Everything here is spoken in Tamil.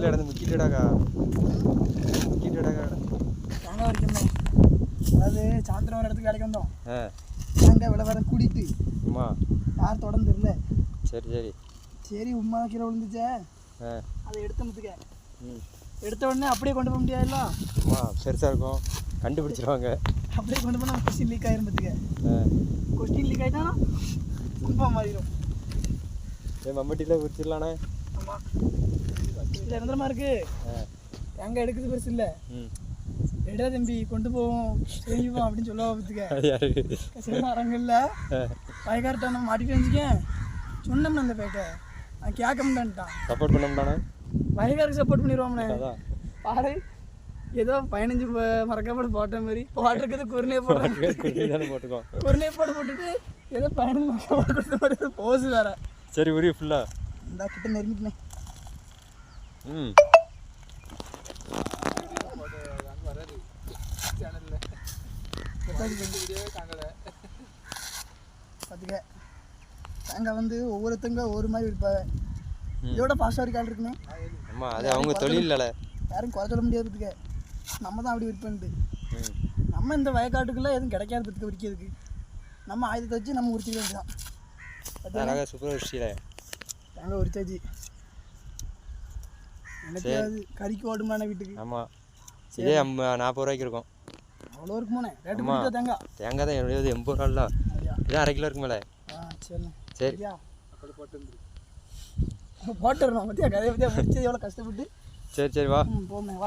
வீட்டில் இடந்து முக்கிட்டடாக்கா தேங்காய் வரைக்கும் அதாவது சாயந்தரம் ஒரு இடத்துக்கு வேலைக்கு வந்தோம். தேங்காய் விலை வேற கூட்டிட்டு யார் தொடர்ந்து இல்லை. சரி உமா கீழே விழுந்துச்சே அதை எடுத்தமுத்துக்க எடுத்த உடனே அப்படியே கொண்டு போக முடியாதுல்ல. பெருசாக இருக்கும் கண்டுபிடிச்சிருவாங்க. அப்படியே கொண்டு போனால் கொஸ்டின் லீக் ஆயிரும் பார்த்துக்க. கொஸ்டின் லீக் ஆகிட்டா ரொம்ப மாறிடும். மம்பட்டியில் குறிச்சிடலாண்ணே. ஆமாம் இது நிரந்தரமாக இருக்கு. தேங்காய் எடுக்கிறது பெருசு இல்லை. எடா தம்பி கொண்டு போவோம் செய்வோம் அப்படின்னு சொல்லுவா பார்த்துக்க. அரங்கில்ல பயக்கார்ட்ட நம்ம மாட்டிட்டு வச்சுக்கேன் சொன்னோம்னா அந்த பேட்டை நான் கேட்க முடியான்ட்டான். Support பண்ணோம்னாண்ணே வயக்காருக்கு support பண்ணிடுவோம்ண்ணே. பாரு ஏதோ 15 மறக்காம போட்ட மாதிரி போட்டிருக்கிறது குருணே போட்டுக்கோ. குருணே போட்டுட்டு ஏதோ 15 மறக்காம கொடுத்த மாதிரி போஸ் வேற. சரி உரிய ஃபுல்லா இந்த கிட்ட நெருங்கிட்டேன். பார்த்துக்க தேங்காய் வந்து ஒவ்வொருத்தங்க ஒரு மாதிரி விற்பாங்க. இதோட ஃபாஸ்ட்டாக இருக்க ஆள் இருக்குண்ணே. ஆமாம் அது அவங்க தொழில் இல்லை, யாரும் குறை சொல்ல முடியாது. பார்த்துக்க நம்ம தான் அப்படி விற்பேன்ட்டு. நம்ம இந்த வயக்காட்டுக்குள்ளே எதுவும் கிடைக்காது பார்த்துக்க விற்கிறதுக்கு. நம்ம ஆயுதத்தை வச்சு நம்ம உரிச்சிக்க வேண்டியதான். அழகாக சூப்பராக உரிச்சில தேங்காய் உரிச்சாச்சு. எனக்காவது கறிக்கு ஓடுமாண்ணே வீட்டுக்கு. ஆமாம் இதே 40 ரூபாய்க்கு இருக்கும். அவ்வளோ இருக்குமாண்ணே ரேட்டு பிடிச்சா தேங்காய்? தேங்காய் தான் 80 ரூபால இதான் அரை கிலோ இருக்குமேல. சரிண்ணே சரியா போட்டுறோம். பற்றியா கதையை பற்றியா முடிச்சது எவ்வளோ கஷ்டப்பட்டு. சரி வா போமே வரேன்.